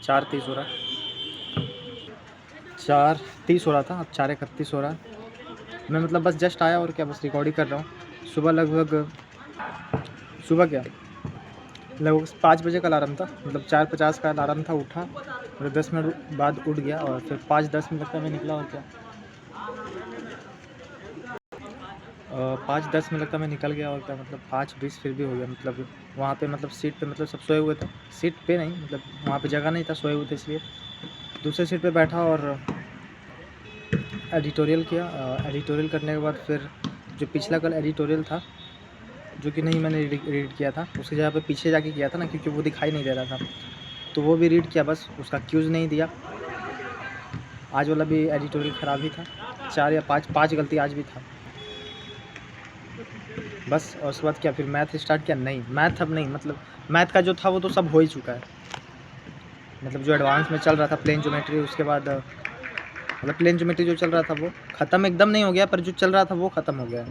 4:30 हो रहा है, 4:30 हो रहा था, अब 4:31 हो रहा है। मैं मतलब बस जस्ट आया और क्या, बस रिकॉर्ड ही कर रहा हूँ। सुबह क्या लगभग 5 बजे का अलार्म था, मतलब 4:50 का अलार्म था, उठा और 10 मिनट बाद उठ गया और फिर 5:10 मिनट तक मैं निकला और क्या 5:10 मिनट तक मैं निकल गया और क्या मतलब 5:20 फिर भी हो गया। मतलब वहाँ पे मतलब सीट पे मतलब सब सोए हुए थे, सीट पे नहीं मतलब वहाँ पे जगह नहीं था, सोए हुए थे, इसलिए दूसरे सीट पे बैठा और एडिटोरियल किया। एडिटोरियल करने के बाद फिर जो पिछला कल एडिटोरियल था जो कि नहीं मैंने रीड किया था, उसकी जगह पे पीछे जाके किया था ना, क्योंकि वो दिखाई नहीं दे रहा था, तो वो भी रीड किया, बस उसका क्यूज़ नहीं दिया। आज वाला भी एडिटोरियल ख़राब ही था, 4 या 5 गलती आज भी था बस। और उसके बाद क्या फिर मैथ स्टार्ट किया, नहीं मैथ अब नहीं, मतलब मैथ का जो था वो तो सब हो ही चुका है। मतलब जो एडवांस में चल रहा था प्लेन ज्योमेट्री, उसके बाद मतलब प्लेन ज्योमेट्री जो चल रहा था वो ख़त्म एकदम नहीं हो गया, पर जो चल रहा था वो ख़त्म हो गया।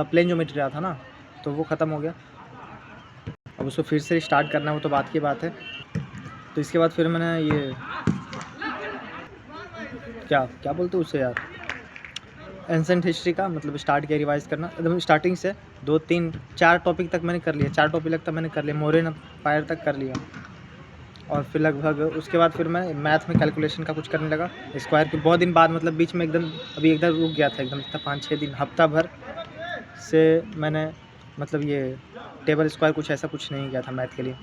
प्लेन ज्योमेट्री रहा था ना, तो वो ख़त्म हो गया। अब उसको फिर से स्टार्ट करना वो तो बात की बात है। तो इसके बाद फिर मैंने ये क्या बोलते हैं उसे यार, एंसेंट हिस्ट्री का मतलब स्टार्ट किया रिवाइज़ करना एकदम स्टार्टिंग से। 2-3-4 टॉपिक तक मैंने कर लिया, 4 टॉपिक तक मैंने कर लिया, मोरेन एम्पायर तक कर लिया। और फिर लगभग उसके बाद फिर मैं मैथ में कैलकुलेशन का कुछ करने लगा, स्क्वायर के बहुत दिन बाद, मतलब बीच में एकदम अभी एकदम रुक गया था, एकदम 5-6 दिन, हफ्ता भर से मैंने मतलब ये टेबल स्क्वायर कुछ ऐसा कुछ नहीं किया था मैथ के लिए।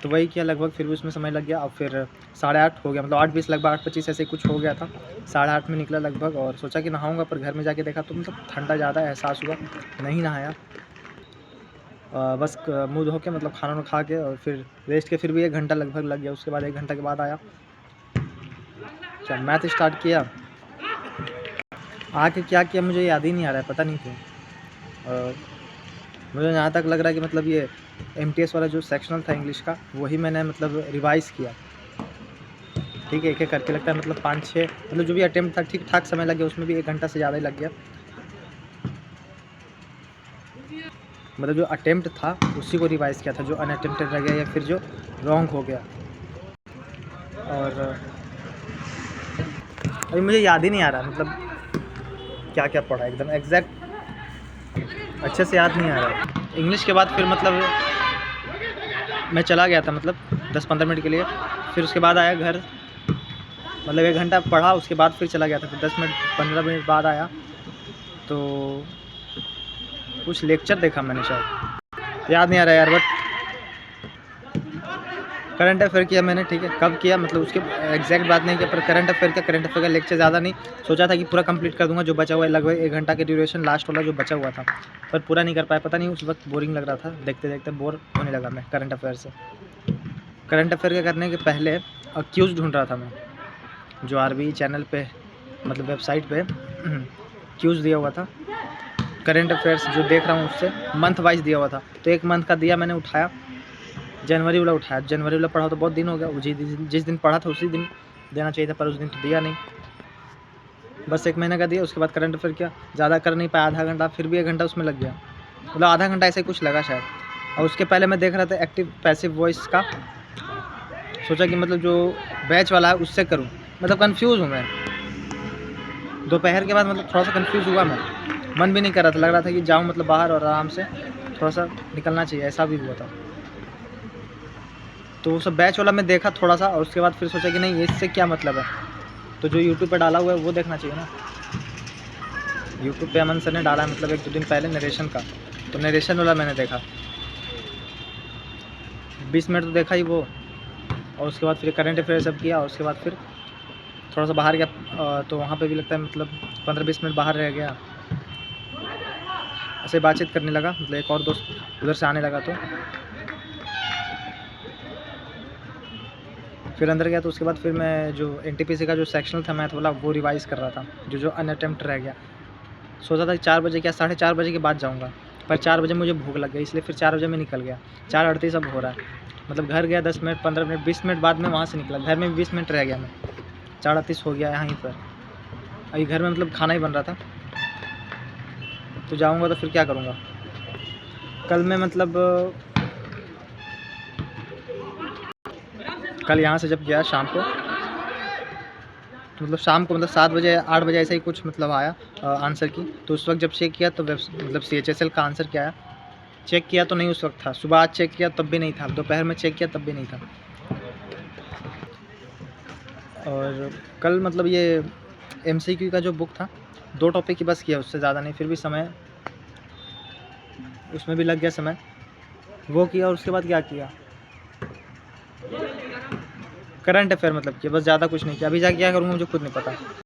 तो वही किया लगभग, फिर भी उसमें समय लग गया। और फिर 8:30 हो गया, मतलब 8:20 लगभग 8:25 ऐसे कुछ हो गया था। 8:30 में निकला लगभग और सोचा कि नहाऊंगा, पर घर में जाके देखा तो मतलब ठंडा ज़्यादा एहसास हुआ, नहीं नहाया। बस मुँह धो के मतलब खाना खा के और फिर रेस्ट के फिर भी 1 घंटा लगभग लग गया। उसके बाद 1 घंटा के बाद आया, क्या मैथ स्टार्ट किया। आके क्या किया मुझे याद ही नहीं आ रहा है, पता नहीं क्यों। मुझे यहाँ तक लग रहा है कि मतलब ये MTS वाला जो सेक्शनल था इंग्लिश का, वही मैंने मतलब रिवाइज़ किया। ठीक है, एक-एक करके लगता है मतलब 5-6 मतलब जो भी अटेम्प्ट था ठीक ठाक समय लग गया, उसमें भी 1 घंटा से ज़्यादा ही लग गया। मतलब जो अटेम्प्ट था उसी को रिवाइज़ किया था, जो अनअटेम्प्टेड रह गया या फिर जो रॉन्ग हो गया। और अभी मुझे याद ही नहीं आ रहा मतलब क्या-क्या पढ़ा, एकदम एग्जैक्ट अच्छे से याद नहीं आ रहा। इंग्लिश के बाद फिर मतलब मैं चला गया था मतलब 10-15 मिनट के लिए, फिर उसके बाद आया घर, मतलब 1 घंटा पढ़ा, उसके बाद फिर चला गया था। फिर 10 मिनट 15 मिनट बाद आया तो कुछ लेक्चर देखा मैंने, शायद याद नहीं आ रहा यार, बट करंट अफेयर किया मैंने। ठीक है, कब किया मतलब उसके एग्जैक्ट बात नहीं किया, पर करंट अफेयर का लेक्चर ज़्यादा नहीं, सोचा था कि पूरा कंप्लीट कर दूंगा जो बचा हुआ है, लगभग 1 घंटा के ड्यूरेशन लास्ट वाला जो बचा हुआ था, पर पूरा नहीं कर पाया। पता नहीं उस वक्त बोरिंग लग रहा था, देखते देखते बोर होने लगा मैं करंट अफेयर से। करंट अफेयर के करने के पहले क्यूज़ ढूंढ रहा था मैं, जो RBE चैनल पे मतलब वेबसाइट पे क्यूज़ दिया हुआ था। करंट अफेयर्स जो देख रहा हूँ उससे मंथ वाइज दिया हुआ था, तो 1 मंथ का दिया मैंने, उठाया जनवरी वाला उठाया। जनवरी वाला पढ़ा तो बहुत दिन हो गया, जिस दिन पढ़ा था उसी दिन देना चाहिए था, पर उस दिन तो दिया नहीं, बस 1 महीने का दिया। उसके बाद करंट अफेयर किया, ज़्यादा कर नहीं पाया, आधा घंटा, फिर भी 1 घंटा उसमें लग गया, मतलब आधा घंटा ऐसे कुछ लगा शायद। और उसके पहले मैं देख रहा था एक्टिव पैसिव वॉइस का, सोचा कि मतलब जो बैच वाला है उससे करूं, मतलब कंफ्यूज हूं मैं। दोपहर के बाद मतलब थोड़ा सा कंफ्यूज हुआ मैं, मन भी नहीं कर रहा था, लग रहा था कि जाऊं मतलब बाहर और आराम से थोड़ा सा निकलना चाहिए, ऐसा भी हुआ था। तो वो सब बैच वाला मैं देखा थोड़ा सा, और उसके बाद फिर सोचा कि नहीं इससे क्या मतलब है, तो जो यूट्यूब पर डाला हुआ है वो देखना चाहिए ना। यूट्यूब पे अमन सर ने डाला है मतलब 1-2 दिन पहले नरेशन का, तो नरेशन वाला मैंने देखा, 20 मिनट तो देखा ही वो। और उसके बाद फिर करंट अफेयर सब किया, और उसके बाद फिर थोड़ा सा बाहर गया, तो वहाँ पे भी लगता है मतलब 15-20 मिनट बाहर रह गया, ऐसे बातचीत करने लगा, मतलब एक और दोस्त उधर से आने लगा, तो फिर अंदर गया। तो उसके बाद फिर मैं जो NTPC का जो सेक्शनल था मैथ वाला वो रिवाइज़ कर रहा था, जो अनअटेम्प्ट रह गया। सोचा था कि 4 बजे क्या 4:30 बजे के बाद जाऊँगा, पर 4 बजे मुझे भूख लग गई, इसलिए फिर 4 बजे मैं निकल गया। 4:38 अब हो रहा है, मतलब घर गया 10 मिनट 15 मिनट 20 मिनट बाद में वहाँ से निकला, घर में भी 20 मिनट रह गया मैं, 4:38 हो गया यहीं पर। अभी घर में मतलब खाना ही बन रहा था, तो जाऊँगा तो फिर क्या करूँगा। कल यहाँ से जब गया शाम को, तो मतलब शाम को मतलब 7 बजे 8 बजे ऐसा ही कुछ मतलब आया आंसर की। तो उस वक्त जब चेक किया तो मतलब CHSL का आंसर क्या आया, चेक किया तो नहीं उस वक्त था, सुबह आज चेक किया तब भी नहीं था, दोपहर में चेक किया तब भी नहीं था। और कल मतलब ये MCQ का जो बुक था 2 टॉपिक ही बस किया, उससे ज़्यादा नहीं, फिर भी समय उसमें भी लग गया समय, वो किया। और उसके बाद क्या किया, करंट अफेयर मतलब किया, बस ज़्यादा कुछ नहीं किया। अभी जाके क्या करूँगा मुझे खुद नहीं पता।